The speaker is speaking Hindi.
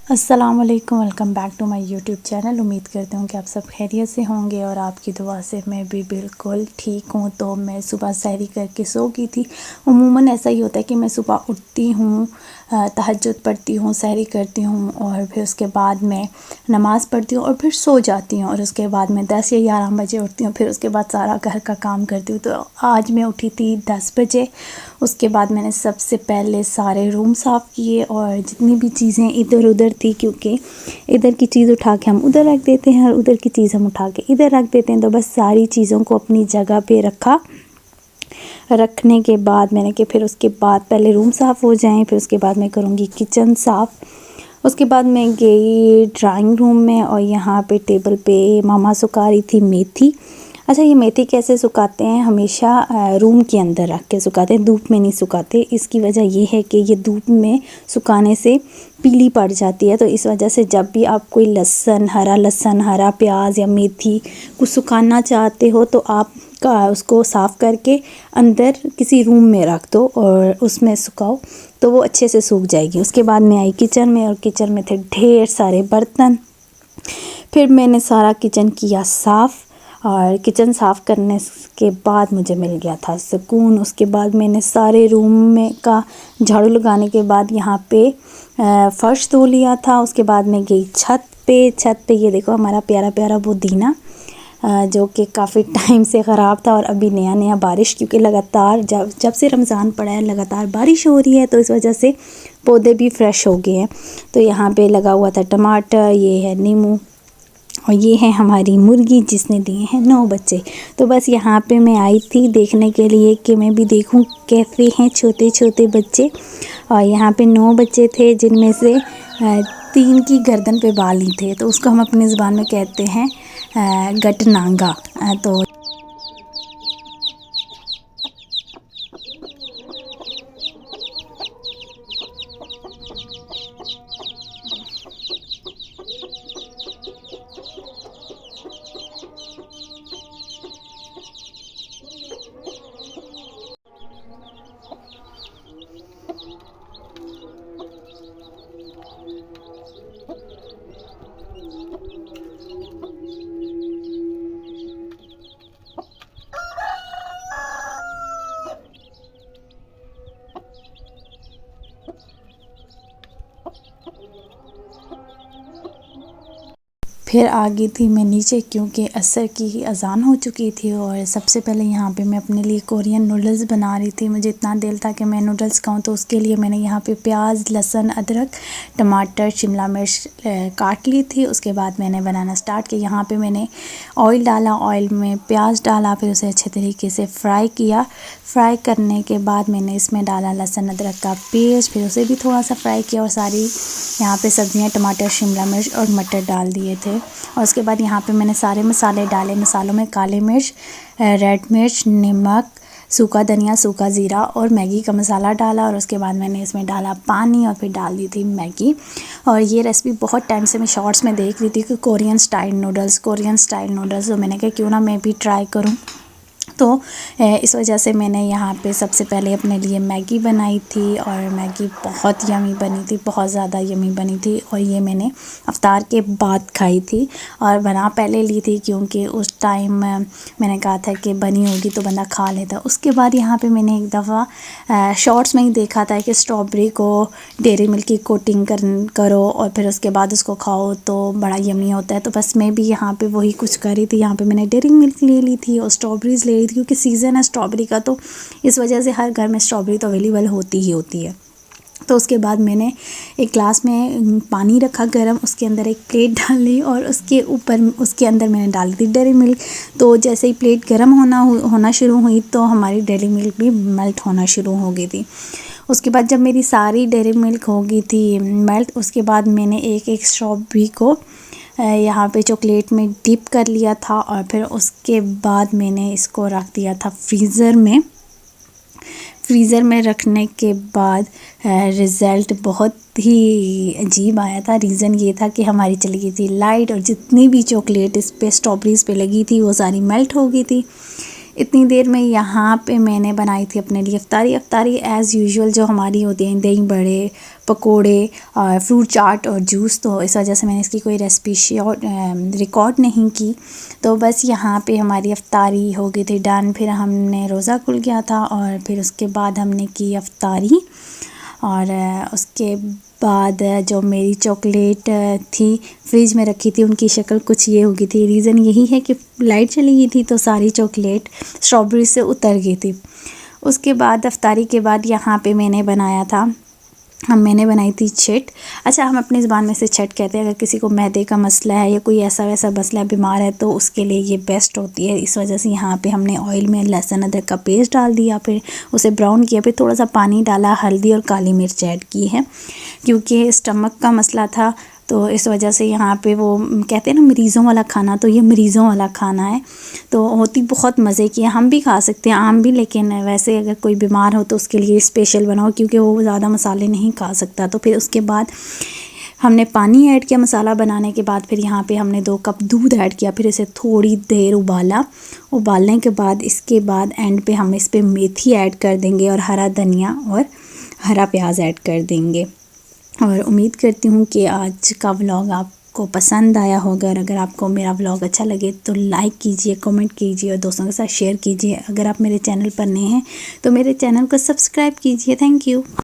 अस्सलाम वालेकुम, welcome back to my YouTube channel. उम्मीद करती हूँ कि आप सब खैरियत से होंगे और आपकी दुआ से मैं भी बिल्कुल ठीक हूँ। तो मैं सुबह सहरी करके सो गई थी। उम्मूमन ऐसा ही होता है कि मैं सुबह उठती हूँ, तहज्जुद पढ़ती हूँ, सहरी करती हूँ और फिर उसके बाद मैं नमाज़ पढ़ती हूँ और फिर सो जाती हूँ और उसके बाद मैं 10 या 11 बजे उठती हूँ। फिर उसके बाद सारा घर का काम करती हूँ। तो आज मैं उठी थी 10 बजे। उसके बाद मैंने सबसे पहले सारे रूम साफ़ किए और जितनी भी चीज़ें इधर उधर थी, क्योंकि इधर की चीज़ उठा के हम उधर रख देते हैं और उधर की चीज़ हम उठा के इधर रख देते हैं, तो बस सारी चीज़ों को अपनी जगह पे रखने के बाद मैंने कि फिर उसके बाद पहले रूम साफ़ हो जाएं, फिर उसके बाद मैं करूँगी किचन साफ़। उसके बाद मैं गई ड्राइंग रूम में और यहाँ पे टेबल पे मामा सुखा रही थी मेथी। अच्छा, ये मेथी कैसे सुखाते हैं? हमेशा रूम के अंदर रख के सुखाते हैं, धूप में नहीं सुखाते। इसकी वजह ये है कि ये धूप में सुखाने से पीली पड़ जाती है। तो इस वजह से जब भी आप कोई लहसुन, हरा प्याज या मेथी कुछ सुखाना चाहते हो तो आप उसको साफ़ करके अंदर किसी रूम में रख दो और उसमें सुखाओ, तो वो अच्छे से सूख जाएगी। उसके बाद मैं आई किचन में और किचन में थे ढेर सारे बर्तन। फिर मैंने सारा किचन किया साफ़ और किचन साफ़ करने के बाद मुझे मिल गया था सुकून। उसके बाद मैंने सारे रूम में का झाड़ू लगाने के बाद यहाँ पे फ़र्श धो लिया था। उसके बाद मैं गई छत पे ये देखो हमारा प्यारा प्यारा पुदीना, जो कि काफ़ी टाइम से ख़राब था और अभी नया नया बारिश, क्योंकि लगातार जब से रमज़ान पड़ा है लगातार बारिश हो रही है, तो इस वजह से पौधे भी फ्रेश हो गए हैं। तो यहाँ पे लगा हुआ था टमाटर, ये है नींबू और ये है हमारी मुर्गी जिसने दिए हैं 9 बच्चे। तो बस यहाँ पे मैं आई थी देखने के लिए कि मैं भी देखूँ कैसे हैं छोटे छोटे बच्चे। और यहाँ पे 9 बच्चे थे, जिनमें से 3 की गर्दन पे बाल ही थे, तो उसको हम अपनी ज़ुबान में कहते हैं गटनांगा। तो फिर आ गई थी मैं नीचे, क्योंकि असर की अज़ान हो चुकी थी। और सबसे पहले यहाँ पे मैं अपने लिए कोरियन नूडल्स बना रही थी। मुझे इतना दिल था कि मैं नूडल्स खाऊं, तो उसके लिए मैंने यहाँ पे प्याज, लहसुन, अदरक, टमाटर, शिमला मिर्च काट ली थी। उसके बाद मैंने बनाना स्टार्ट किया। यहाँ पे मैंने ऑयल डाला, ऑयल में प्याज डाला, फिर उसे अच्छे तरीके से फ्राई किया। फ्राई करने के बाद मैंने इसमें डाला लहसुन अदरक का पेस्ट, फिर उसे भी थोड़ा सा फ्राई किया और सारी यहाँ पे सब्जियाँ टमाटर, शिमला मिर्च और मटर डाल दिए थे। और उसके बाद यहाँ पे मैंने सारे मसाले डाले। मसालों में काले मिर्च, रेड मिर्च, नमक, सूखा धनिया, सूखा ज़ीरा और मैगी का मसाला डाला। और उसके बाद मैंने इसमें डाला पानी और फिर डाल दी थी मैगी। और ये रेसिपी बहुत टाइम से मैं शॉर्ट्स में देख रही थी कि कोरियन स्टाइल नूडल्स, तो मैंने कहा क्यों ना मैं भी ट्राई करूँ। तो इस वजह से मैंने यहाँ पे सबसे पहले अपने लिए मैगी बनाई थी और मैगी बहुत यमी बनी थी, बहुत ज़्यादा यमी बनी थी। और ये मैंने इफ्तार के बाद खाई थी और बना पहले ली थी, क्योंकि उस टाइम मैंने कहा था कि बनी होगी तो बंदा खा लेता। उसके बाद यहाँ पे मैंने एक दफ़ा शॉर्ट्स में ही देखा था कि स्ट्रॉबेरी को डेयरी मिल्क की कोटिंग करो और फिर उसके बाद उसको खाओ तो बड़ा यमी होता है। तो बस मैं भी यहाँ पे वही कुछ कर रही थी। यहाँ पे मैंने डेयरी मिल्क ले ली थी और स्ट्रॉबेरीज़ ले ली थी, क्योंकि सीज़न है स्ट्रॉबेरी का, तो इस वजह से हर घर में स्ट्रॉबेरी तो अवेलेबल होती ही होती है। तो उसके बाद मैंने एक ग्लास में पानी रखा गरम, उसके अंदर एक प्लेट डाली और उसके अंदर मैंने डाली थी डेयरी मिल्क। तो जैसे ही प्लेट गरम होना शुरू हुई तो हमारी डेयरी मिल्क भी मेल्ट होना शुरू हो गई थी। उसके बाद जब मेरी सारी डेयरी मिल्क हो गई थी मेल्ट, उसके बाद मैंने एक एक स्ट्रॉबेरी को यहाँ पे चॉकलेट में डिप कर लिया था और फिर उसके बाद मैंने इसको रख दिया था फ्रीज़र में रखने के बाद रिज़ल्ट बहुत ही अजीब आया था। रीज़न ये था कि हमारी चली गई थी लाइट और जितनी भी चॉकलेट इस पे स्ट्रॉबेरीज़ पे लगी थी वो सारी मेल्ट हो गई थी। इतनी देर में यहाँ पे मैंने बनाई थी अपने लिए इफ्तारी एज़ यूजुअल जो हमारी होती है, दही बड़े, पकोड़े और फ्रूट चाट और जूस। तो इस वजह से मैंने इसकी कोई रेसिपी रिकॉर्ड नहीं की। तो बस यहाँ पे हमारी इफ्तारी हो गई थी डन। फिर हमने रोज़ा खुल गया था और फिर उसके बाद हमने की इफ्तारी। और उसके बाद जो मेरी चॉकलेट थी फ्रिज में रखी थी, उनकी शक्ल कुछ ये हो गई थी। रीज़न यही है कि लाइट चली गई थी तो सारी चॉकलेट स्ट्रॉबेरी से उतर गई थी। उसके बाद इफ्तारी के बाद यहाँ पे मैंने बनाई थी छट। अच्छा, हम अपनी ज़बान में से छट कहते हैं। अगर किसी को मैदे का मसला है या कोई ऐसा वैसा मसला बीमार है तो उसके लिए ये बेस्ट होती है। इस वजह से यहाँ पे हमने ऑयल में लहसुन अदरक का पेस्ट डाल दिया, फिर उसे ब्राउन किया, फिर थोड़ा सा पानी डाला, हल्दी और काली मिर्च ऐड की है क्योंकि स्टमक का मसला था। तो इस वजह से यहाँ पे वो कहते हैं ना मरीज़ों वाला खाना, तो ये मरीज़ों वाला खाना है। तो होती बहुत मज़े की है, हम भी खा सकते हैं आम भी, लेकिन वैसे अगर कोई बीमार हो तो उसके लिए स्पेशल बनाओ क्योंकि वो ज़्यादा मसाले नहीं खा सकता। तो फिर उसके बाद हमने पानी ऐड किया मसाला बनाने के बाद। फिर यहाँ पे हमने 2 कप दूध ऐड किया, फिर इसे थोड़ी देर उबालने के बाद इसके बाद एंड पे हम इस पर मेथी ऐड कर देंगे और हरा धनिया और हरा प्याज ऐड कर देंगे। और उम्मीद करती हूँ कि आज का व्लॉग आपको पसंद आया होगा। और अगर आपको मेरा व्लॉग अच्छा लगे तो लाइक कीजिए, कमेंट कीजिए और दोस्तों के साथ शेयर कीजिए। अगर आप मेरे चैनल पर नए हैं तो मेरे चैनल को सब्सक्राइब कीजिए। Thank you.